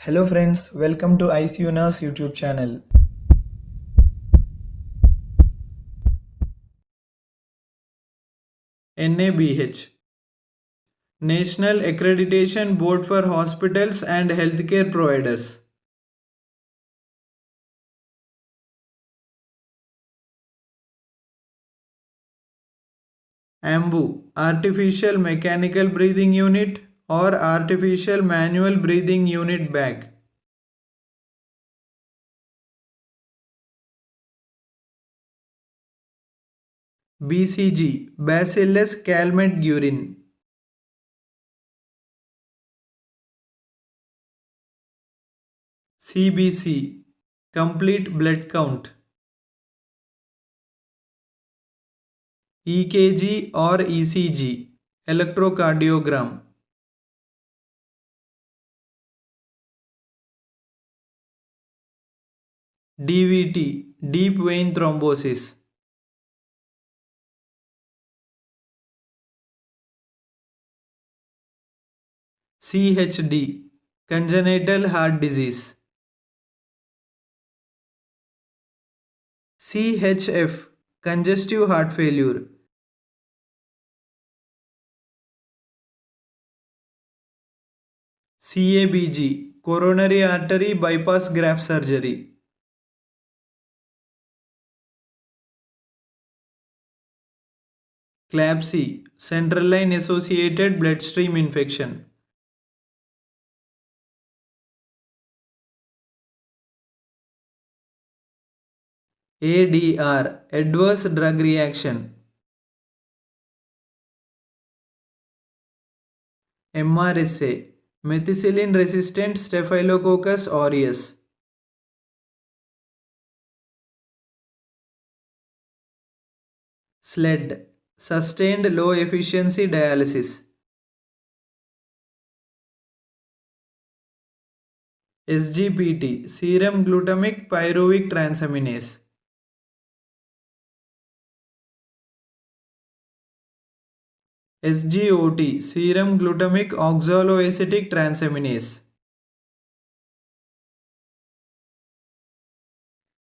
Hello friends, welcome to ICU Nurse YouTube channel. NABH National Accreditation Board for Hospitals and Healthcare Providers. AMBU Artificial Mechanical Breathing Unit or Artificial Manual Breathing Unit bag. BCG Bacillus calmette-guerin. CBC Complete Blood Count. EKG or ECG Electrocardiogram. DVT Deep Vein Thrombosis. CHD Congenital Heart Disease. CHF Congestive Heart Failure. CABG Coronary Artery Bypass Graft Surgery. CLABSI Central Line Associated Bloodstream Infection. ADR Adverse Drug Reaction. MRSA Methicillin Resistant Staphylococcus aureus. SLED Sustained Low Efficiency Dialysis. SGPT Serum Glutamic Pyruvic Transaminase. SGOT Serum Glutamic Oxaloacetic Transaminase.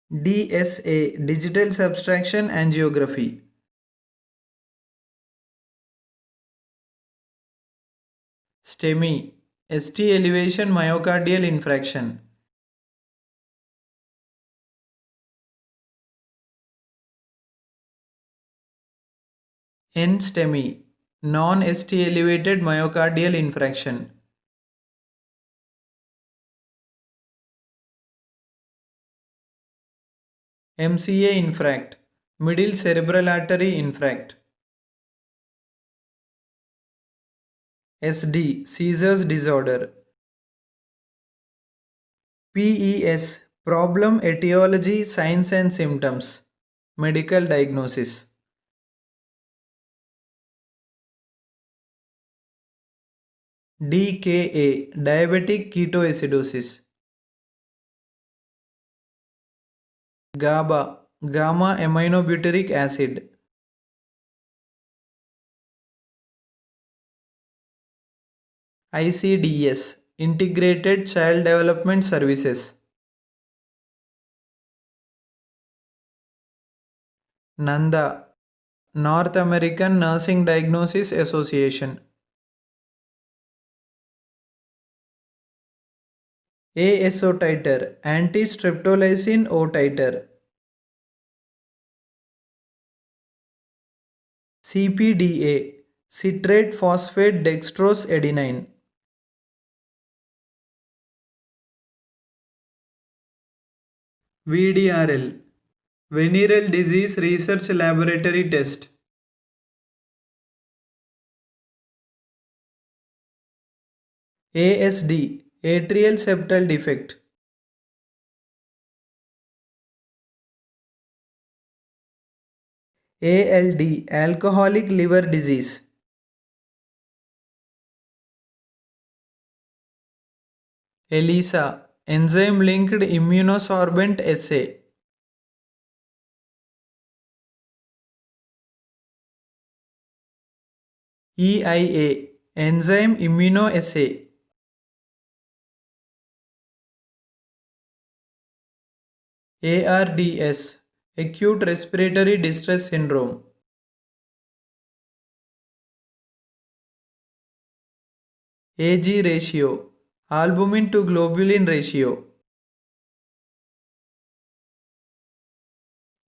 DSA Digital Subtraction Angiography. STEMI ST Elevation Myocardial Infraction. NSTEMI Non-ST Elevated Myocardial Infraction. MCA Infract Middle Cerebral Artery Infract. SD Seizures Disorder. PES Problem Etiology Signs and Symptoms Medical Diagnosis. DKA Diabetic Ketoacidosis. GABA Gamma aminobutyric acid. ICDS Integrated Child Development Services. NANDA North American Nursing Diagnosis Association. ASO titer Anti-streptolysin O titer. CPDA Citrate Phosphate Dextrose Adenine. VDRL Venereal Disease Research Laboratory Test. ASD Atrial septal defect. ALD Alcoholic liver disease. ELISA Enzyme linked immunosorbent assay. EIA Enzyme immunoassay. ARDS, acute respiratory distress syndrome. AG ratio, albumin to globulin ratio.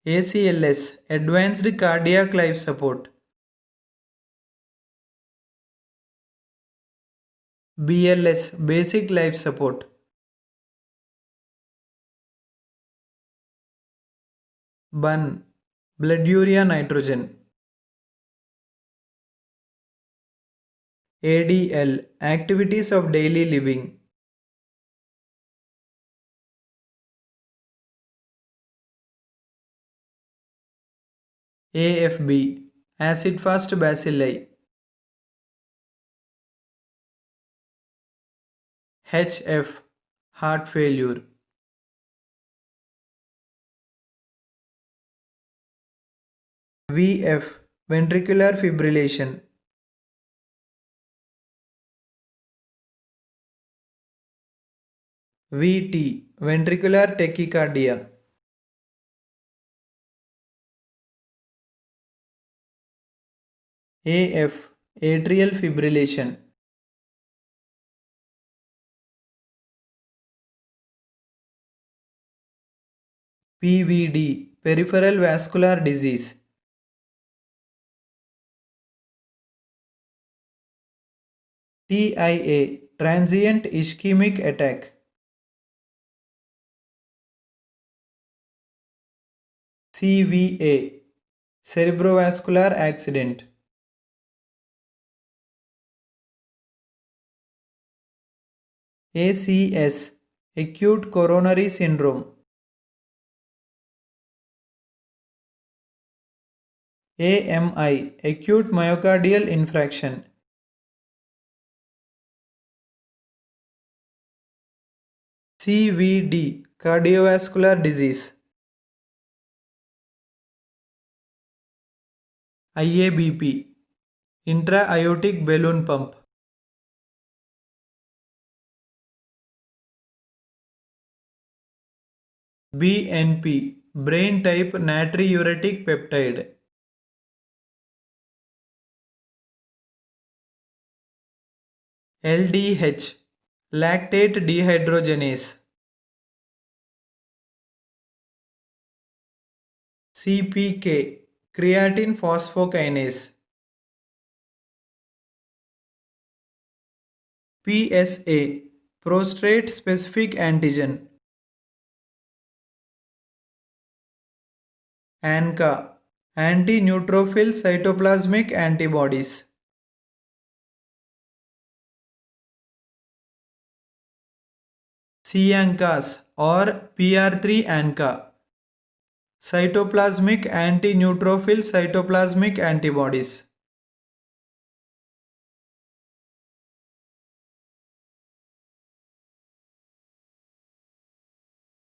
ACLS, advanced cardiac life support. BLS, basic life support. BUN, blood urea nitrogen. ADL, activities of daily living. AFB, acid fast bacilli. HF, heart failure. VF, ventricular fibrillation. VT, ventricular tachycardia. AF, atrial fibrillation. PVD, peripheral vascular disease. TIA, transient ischemic attack. CVA, cerebrovascular accident. ACS, acute coronary syndrome. AMI, acute myocardial infarction. CVD, cardiovascular disease. IABP, intra-aortic balloon pump. BNP, brain type natriuretic peptide. LDH, lactate dehydrogenase. CPK, creatine phosphokinase. PSA, prostate specific antigen. ANCA, anti-neutrophil cytoplasmic antibodies. CANCAS or PR3 ANCA, cytoplasmic anti-neutrophil cytoplasmic antibodies.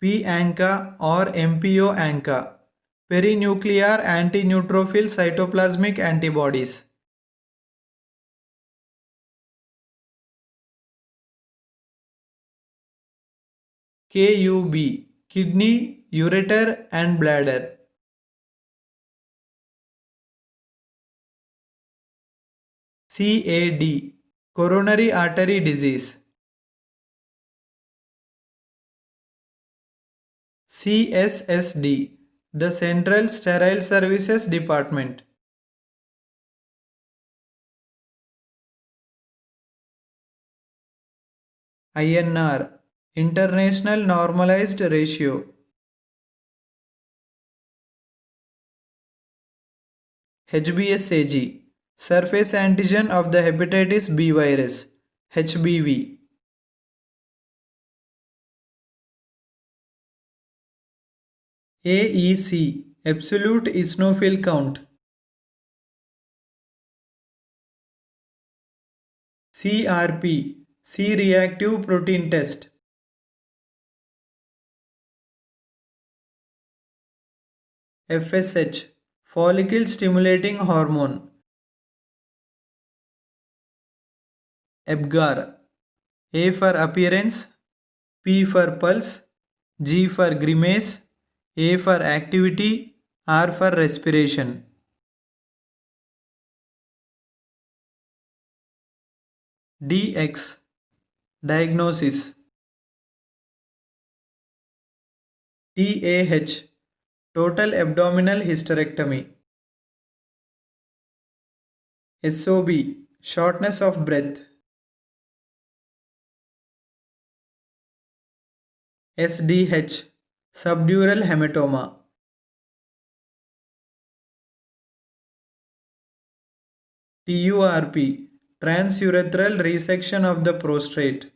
PANCA or MPO ANCA, perinuclear anti-neutrophil cytoplasmic antibodies. KUB, kidney, ureter and bladder. CAD, coronary artery disease. CSSD, the Central Sterile Services Department. INR, International Normalized Ratio. HBsAg, surface antigen of the hepatitis B virus, HBV. AEC, absolute eosinophil count. CRP, C-reactive protein test. FSH, follicle stimulating hormone. APGAR, A for appearance, P for pulse, G for grimace, A for activity, R for respiration. DX, diagnosis. TAH, total abdominal hysterectomy. SOB, shortness of breath. SDH, subdural hematoma. TURP, transurethral resection of the prostate.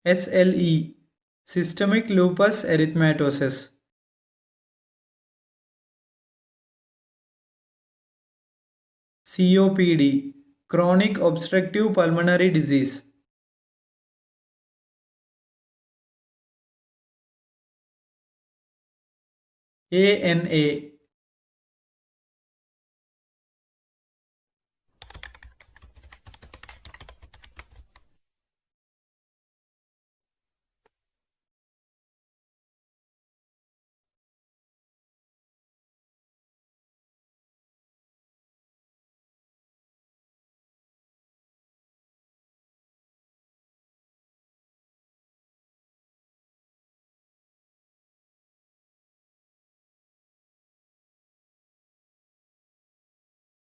SLE, systemic lupus erythematosus. COPD, chronic obstructive pulmonary disease. ANA,